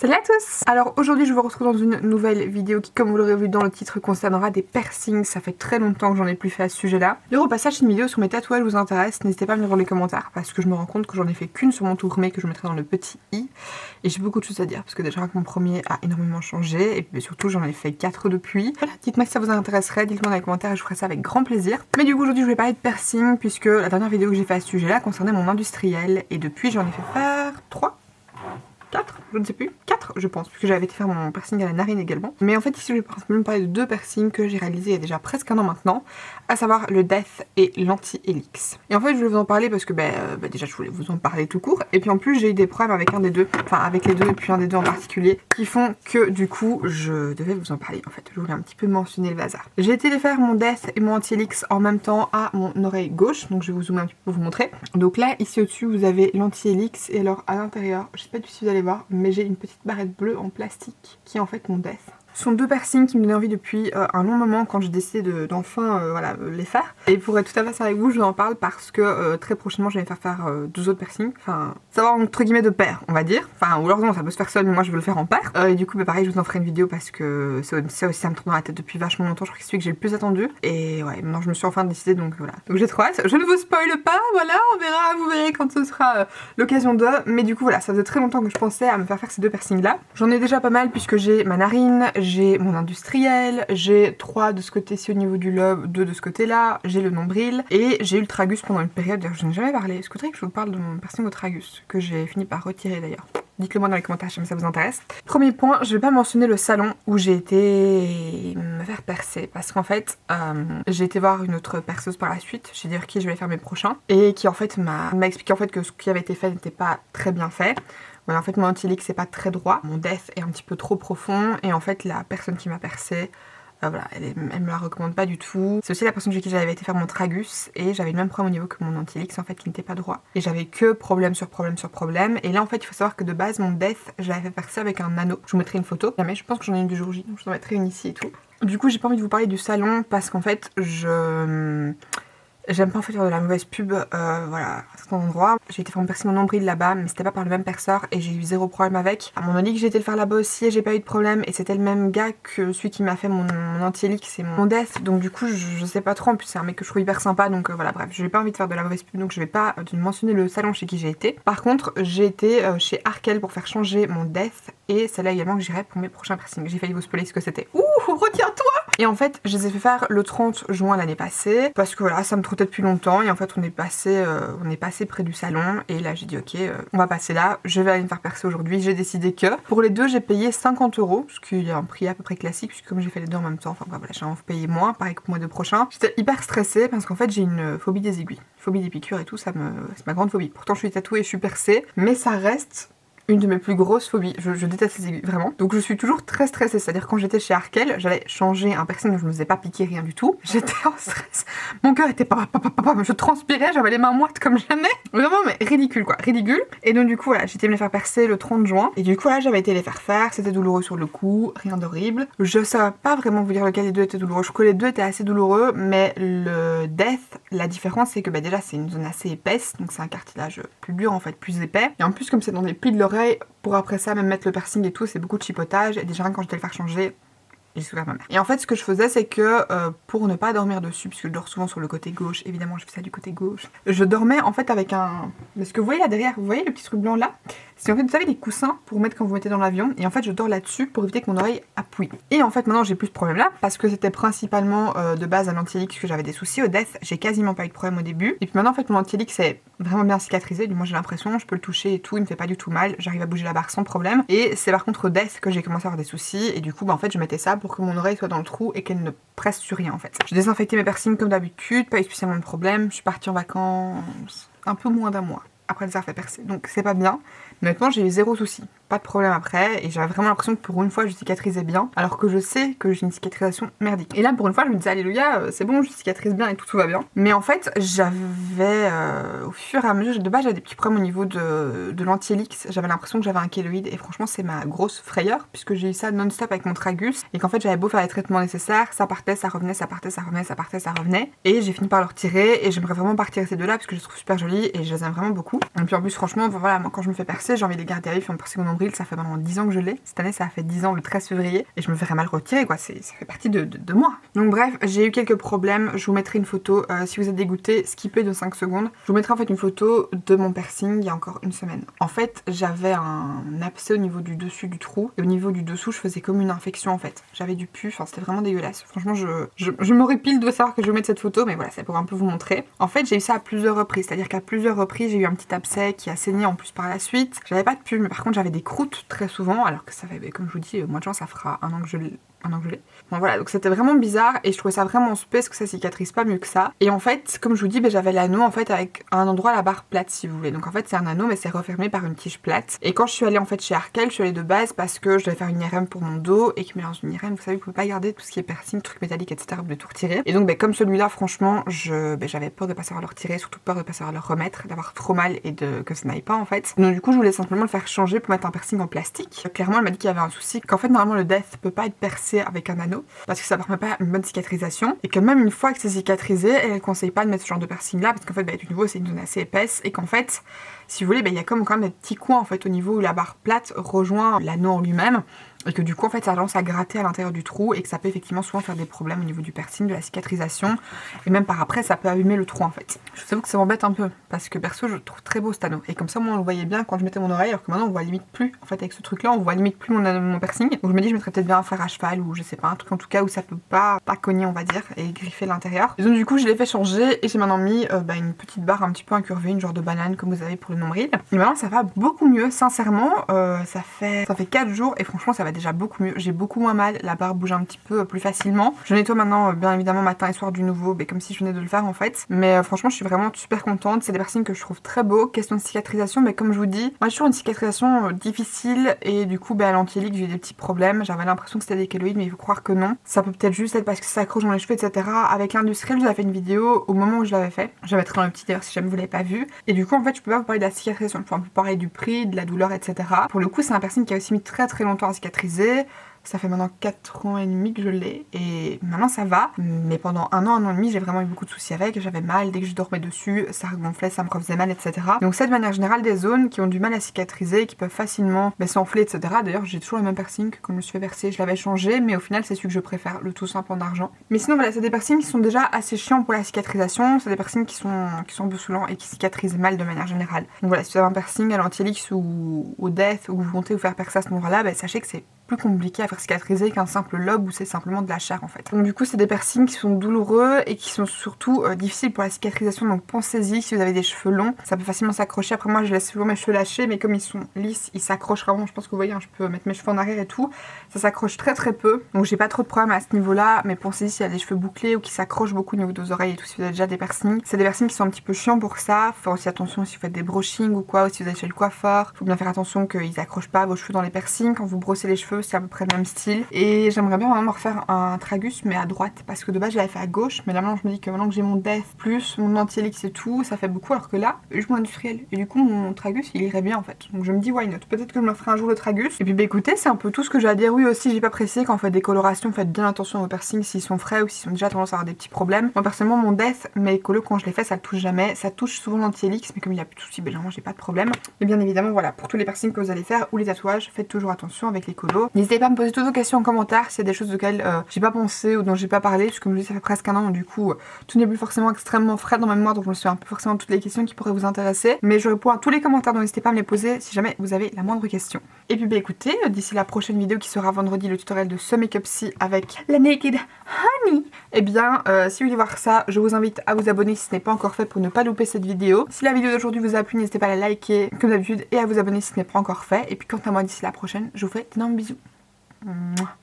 Salut à tous! Alors aujourd'hui je vous retrouve dans une nouvelle vidéo qui, comme vous l'aurez vu dans le titre, concernera des piercings. Ça fait très longtemps que j'en ai plus fait à ce sujet-là. Le repassage d'une vidéo sur mes tatouages vous intéresse, n'hésitez pas à me dire dans les commentaires parce que je me rends compte que j'en ai fait qu'une sur mon tourmé que je mettrai dans le petit i. Et j'ai beaucoup de choses à dire parce que déjà mon premier a énormément changé et puis surtout j'en ai fait 4 depuis. Voilà, dites-moi si ça vous intéresserait, dites-moi dans les commentaires et je ferai ça avec grand plaisir. Mais du coup aujourd'hui je vais parler de piercing puisque la dernière vidéo que j'ai fait à ce sujet-là concernait mon industriel et depuis j'en ai fait faire 3. 4, je ne sais plus, 4 je pense, puisque j'avais été faire mon piercing à la narine également. Mais en fait ici je vais principalement parler de 2 piercings que j'ai réalisés il y a déjà presque un an maintenant, à savoir le Death et l'Anti-Helix. Et en fait je voulais vous en parler parce que déjà je voulais vous en parler tout court, et puis en plus j'ai eu des problèmes avec un des deux, enfin avec les deux et puis un des deux en particulier, qui font que du coup je devais vous en parler en fait. Je voulais un petit peu mentionner le bazar. J'ai été les faire mon Death et mon Anti-Helix en même temps à mon oreille gauche, donc je vais vous zoomer un petit peu pour vous montrer. Donc là ici au-dessus vous avez l'Anti-Helix et alors à l'intérieur, je sais pas si vous allez voir, mais j'ai une petite barrette bleue en plastique qui est en fait mon Death. Ce sont 2 piercings qui me donnaient envie depuis un long moment quand j'ai décidé d'enfin les faire. Et pour être tout à fait sincère avec vous, je vous en parle parce que très prochainement je vais faire 2 autres piercings. Enfin, savoir entre guillemets de paire, on va dire. Enfin, ou alors non, ça peut se faire seul, mais moi je veux le faire en paire. Et du coup, pareil, je vous en ferai une vidéo parce que ça aussi, ça me tourne dans la tête depuis vachement longtemps. Je crois que c'est celui que j'ai le plus attendu. Et ouais, maintenant je me suis enfin décidée, donc voilà. Donc j'ai trop hâte. Je ne vous spoile pas, voilà, on verra, vous verrez quand ce sera l'occasion de. Mais du coup, voilà, ça faisait très longtemps que je pensais à me faire ces 2 piercings là. J'en ai déjà pas mal puisque j'ai ma narine, j'ai mon industriel, j'ai 3 de ce côté-ci au niveau du lobe, 2 de ce côté-là, j'ai le nombril et j'ai eu le tragus pendant une période. D'ailleurs, je n'ai jamais parlé. Est-ce que vous voudriez que je vous parle de mon piercing au tragus que j'ai fini par retirer d'ailleurs? Dites-le moi dans les commentaires si ça vous intéresse. Premier point, je vais pas mentionner le salon où j'ai été me faire percer parce qu'en fait j'ai été voir une autre perceuse par la suite, j'ai dit qui je vais faire mes prochains et qui en fait m'a expliqué en fait que ce qui avait été fait n'était pas très bien fait. Voilà, en fait mon Anti-Helix c'est pas très droit, mon Death est un petit peu trop profond et en fait la personne qui m'a percé, voilà, elle me la recommande pas du tout. C'est aussi la personne chez qui j'avais été faire mon tragus et j'avais le même problème au niveau que mon Anti-Helix en fait qui n'était pas droit. Et j'avais que problème sur problème sur problème. Et là en fait il faut savoir que de base mon Death je l'avais fait percer avec un anneau. Je vous mettrai une photo. Jamais, je pense que j'en ai une du jour J, donc je vous en mettrai une ici et tout. Du coup j'ai pas envie de vous parler du salon parce qu'en fait j'aime pas en fait faire de la mauvaise pub, voilà, à certains endroits. J'ai été faire mon piercing mon nombril là-bas, mais c'était pas par le même perceur et j'ai eu 0 problème avec. À mon Helix, j'ai été le faire là-bas aussi et j'ai pas eu de problème. Et c'était le même gars que celui qui m'a fait mon Anti-Helix et mon Death. Donc du coup, je sais pas trop. En plus, c'est un mec que je trouve hyper sympa. Donc voilà, bref, j'ai pas envie de faire de la mauvaise pub. Donc je vais pas mentionner le salon chez qui j'ai été. Par contre, j'ai été chez Arkel pour faire changer mon Death. Et c'est là également que j'irai pour mes prochains piercings. J'ai failli vous spoiler ce que c'était. Ouh, retiens-toi! Et en fait, je les ai fait faire le 30 juin l'année passée. Parce que voilà, ça me trottait depuis longtemps. Et en fait, on est passé près du salon. Et là, j'ai dit, ok, on va passer là. Je vais aller me faire percer aujourd'hui. J'ai décidé que pour les 2, j'ai payé 50 €. Ce qui est un prix à peu près classique. Puisque comme j'ai fait les 2 en même temps, enfin voilà, j'ai envie de payer moins. Pareil que pour le mois de prochain. J'étais hyper stressée parce qu'en fait, j'ai une phobie des aiguilles. Phobie des piqûres et tout, c'est ma grande phobie. Pourtant, je suis tatouée et je suis percée. Mais ça reste une de mes plus grosses phobies. Je déteste les aiguilles, vraiment. Donc je suis toujours très stressée. C'est-à-dire quand j'étais chez Arkel, j'allais changer un piercing, je me faisais pas piquer, rien du tout. J'étais en stress. Mon cœur était je transpirais, j'avais les mains moites comme jamais. Vraiment, mais ridicule quoi, ridicule. Et donc du coup, voilà, j'étais me les faire percer le 30 juin. Et du coup, là, j'avais été les faire faire. C'était douloureux sur le coup, rien d'horrible. Je saurais pas vraiment vous dire lequel des 2 était douloureux. Je crois que les 2 étaient assez douloureux, mais le Death, la différence, c'est que déjà, c'est une zone assez épaisse. Donc c'est un cartilage plus dur en fait, plus épais. Et en plus, comme c'est dans les plis de l'oreille, pour après ça même mettre le piercing et tout, c'est beaucoup de chipotage. Et déjà quand j'étais le faire changer, j'ai souffert ma mère. Et en fait ce que je faisais c'est que pour ne pas dormir dessus, puisque je dors souvent sur le côté gauche, évidemment je fais ça du côté gauche, je dormais en fait avec un... Parce que vous voyez là derrière, vous voyez le petit truc blanc là? C'est en fait, vous savez, des coussins pour mettre quand vous mettez dans l'avion. Et en fait, je dors là-dessus pour éviter que mon oreille appuie. Et en fait, maintenant, j'ai plus ce problème-là parce que c'était principalement de base un Anti-Helix que j'avais des soucis. Au Death, j'ai quasiment pas eu de problème au début. Et puis maintenant, en fait, mon Anti-Helix est vraiment bien cicatrisé. Du moins, j'ai l'impression, je peux le toucher et tout. Il me fait pas du tout mal. J'arrive à bouger la barre sans problème. Et c'est par contre au Death que j'ai commencé à avoir des soucis. Et du coup, en fait, je mettais ça pour que mon oreille soit dans le trou et qu'elle ne presse sur rien, en fait. J'ai désinfecté mes piercings comme d'habitude. Pas eu spécialement de problème. Je suis partie en vacances un peu moins d'un mois après les avoir fait percer. Donc, c'est pas bien. Mais maintenant, j'ai eu 0 souci. Pas de problème après, et j'avais vraiment l'impression que pour une fois je cicatrisais bien, alors que je sais que j'ai une cicatrisation merdique. Et là pour une fois je me disais alléluia, c'est bon, je cicatrise bien et tout va bien. Mais en fait j'avais au fur et à mesure, de base j'avais des petits problèmes au niveau de l'Anti-Helix, j'avais l'impression que j'avais un kéloïde et franchement c'est ma grosse frayeur puisque j'ai eu ça non-stop avec mon tragus et qu'en fait j'avais beau faire les traitements nécessaires, ça partait, ça revenait, ça partait, ça revenait, ça partait, ça revenait et j'ai fini par le retirer et j'aimerais vraiment pas retirer ces 2 là parce que je les trouve super jolis et je les aime vraiment beaucoup. Et puis en plus franchement voilà, moi quand je me fais percer percer, j'ai envie de les garder à vie, puis on percer mon nombril, ça fait maintenant 10 ans que je l'ai. Cette année ça a fait 10 ans le 13 février et je me ferais mal retirer quoi, ça fait partie de moi. Donc bref, j'ai eu quelques problèmes, je vous mettrai une photo, si vous êtes dégoûté, skippez de 5 secondes. Je vous mettrai en fait une photo de mon piercing il y a encore une semaine. En fait, j'avais un abcès au niveau du dessus du trou et au niveau du dessous, je faisais comme une infection en fait. J'avais du pus, enfin c'était vraiment dégueulasse. Franchement, je m'horripile de savoir que je vais mettre cette photo, mais voilà, c'est pour un peu vous montrer. En fait, j'ai eu ça à plusieurs reprises, c'est-à-dire qu'à plusieurs reprises, j'ai eu un petit abcès qui a saigné en plus par la suite. J'avais pas de pus, mais par contre, j'avais des croûtes très souvent, alors que ça fait, comme je vous dis, moi de chance, ça fera un an que je l'ai. Bon voilà, donc c'était vraiment bizarre et je trouvais ça vraiment space que ça cicatrise pas mieux que ça. Et en fait, comme je vous dis, j'avais l'anneau en fait avec un endroit à la barre plate si vous voulez. Donc en fait c'est un anneau mais c'est refermé par une tige plate. Et quand je suis allée en fait chez Arkel, je suis allée de base parce que je devais faire une IRM pour mon dos et que dans une IRM, vous savez, vous pouvez pas garder tout ce qui est piercing, trucs métalliques, etc. Vous devez tout retirer. Et donc comme celui-là, franchement, j'avais peur de pas savoir le retirer, surtout peur de pas savoir le remettre, d'avoir trop mal et que ça n'aille pas en fait. Donc du coup, je voulais simplement le faire changer pour mettre un piercing en plastique. Clairement, elle m'a dit qu'il y avait un souci, qu'en fait normalement le death peut pas être percé avec un anneau. Parce que ça permet pas une bonne cicatrisation et que même une fois que c'est cicatrisé, elle conseille pas de mettre ce genre de piercing là parce qu'en fait du nouveau c'est une zone assez épaisse et qu'en fait si vous voulez il y a quand même des petits coins en fait au niveau où la barre plate rejoint l'anneau en lui-même et que du coup en fait ça a tendance à gratter à l'intérieur du trou et que ça peut effectivement souvent faire des problèmes au niveau du piercing, de la cicatrisation et même par après ça peut abîmer le trou en fait. Je vous avoue que ça m'embête un peu parce que perso je le trouve très beau cet anneau et comme ça moi on le voyait bien quand je mettais mon oreille alors que maintenant on voit limite plus en fait avec ce truc là on voit limite plus mon piercing donc je me dis je mettrais peut-être bien un fer à cheval ou je sais pas un truc en tout cas où ça peut pas cogner on va dire et griffer l'intérieur. Et donc du coup je l'ai fait changer et j'ai maintenant mis une petite barre un petit peu incurvée, une genre de banane comme vous avez pour le nombril et maintenant ça va beaucoup mieux sincèrement. Ça fait 4 jours et franchement ça va déjà beaucoup mieux, j'ai beaucoup moins mal, la barre bouge un petit peu plus facilement. Je nettoie maintenant bien évidemment matin et soir du nouveau comme si je venais de le faire en fait mais franchement je suis vraiment super contente, c'est des piercings que je trouve très beaux. Question de cicatrisation, mais comme je vous dis moi j'ai toujours une cicatrisation difficile et du coup à l'antiélique j'ai eu des petits problèmes, j'avais l'impression que c'était des kéloïdes mais il faut croire que non, ça peut peut-être juste être parce que ça accroche dans les cheveux etc. Avec l'industriel je vous avais fait une vidéo au moment où je l'avais fait, je la mettrai dans le petit d'ailleurs si jamais vous l'avez pas vu et du coup en fait je peux pas vous parler de la cicatrisation, je peux un peu parler du prix, de la douleur etc. Pour le coup c'est un piercing qui a aussi mis très longtemps à cicatriser. Ça fait maintenant 4 ans et demi que je l'ai et maintenant ça va, mais pendant un an et demi j'ai vraiment eu beaucoup de soucis avec, j'avais mal dès que je dormais dessus, ça regonflait, ça me refaisait mal etc. Donc c'est de manière générale des zones qui ont du mal à cicatriser, qui peuvent facilement s'enfler etc. D'ailleurs j'ai toujours le même piercing que quand je me suis fait percer, je l'avais changé mais au final c'est celui que je préfère, le tout simple en argent. Mais sinon voilà, c'est des piercings qui sont déjà assez chiants pour la cicatrisation, c'est des piercings qui sont un peu saoulants et qui cicatrisent mal de manière générale. Donc voilà, si vous avez un piercing à l'antiélix ou au death ou vous comptez vous faire percer à ce moment-là, sachez que c'est plus compliqué à faire cicatriser qu'un simple lobe où c'est simplement de la chair en fait. Donc du coup c'est des piercings qui sont douloureux et qui sont surtout difficiles pour la cicatrisation, donc pensez-y si vous avez des cheveux longs, ça peut facilement s'accrocher. Après moi je laisse toujours mes cheveux lâchés mais comme ils sont lisses, ils s'accrochent vraiment, je pense que vous voyez, je peux mettre mes cheveux en arrière et tout, ça s'accroche très peu, donc j'ai pas trop de problème à ce niveau là, mais pensez-y s'il y a des cheveux bouclés ou qui s'accrochent beaucoup au niveau des oreilles et tout, si vous avez déjà des piercings, c'est des piercings qui sont un petit peu chiants pour ça, faut faire aussi attention si vous faites des brushings ou quoi, ou si vous allez chez le coiffeur, faut bien faire attention qu'ils accrochent pas vos cheveux dans les piercings, quand vous brossez les cheveux c'est à peu près le même style. Et j'aimerais bien vraiment refaire un tragus mais à droite parce que de base je l'avais fait à gauche mais là maintenant je me dis que maintenant que j'ai mon death plus mon antiélix et tout ça fait beaucoup alors que là je mon industriel et du coup mon tragus il irait bien en fait. Donc je me dis why not, peut-être que je me ferai un jour le tragus. Et puis écoutez c'est un peu tout ce que j'ai à dire. Oui aussi j'ai pas précisé quand on fait des colorations faites bien attention aux piercings s'ils sont frais ou s'ils ont déjà tendance à avoir des petits problèmes. Moi personnellement mon death mes colos quand je les fais ça le touche jamais, ça touche souvent l'antiélix mais comme il y a plus de soucis généralement j'ai pas de problème. Et bien évidemment voilà pour tous les piercings que vous allez faire ou les tatouages faites toujours attention avec les colos. N'hésitez pas à me poser toutes vos questions en commentaire s'il y a des choses auxquelles j'ai pas pensé ou dont j'ai pas parlé, parce que comme je dis ça fait presque un an donc du coup tout n'est plus forcément extrêmement frais dans ma mémoire donc je me souviens un peu forcément de toutes les questions qui pourraient vous intéresser, mais je réponds à tous les commentaires donc n'hésitez pas à me les poser si jamais vous avez la moindre question. Et puis écoutez, d'ici la prochaine vidéo qui sera vendredi, le tutoriel de ce make-up-ci avec la Naked Honey, et bien si vous voulez voir ça je vous invite à vous abonner si ce n'est pas encore fait pour ne pas louper cette vidéo. Si la vidéo d'aujourd'hui vous a plu n'hésitez pas à la liker comme d'habitude et à vous abonner si ce n'est pas encore fait, et puis quant à moi d'ici la prochaine je vous fais d'énormes bisous. Mouah.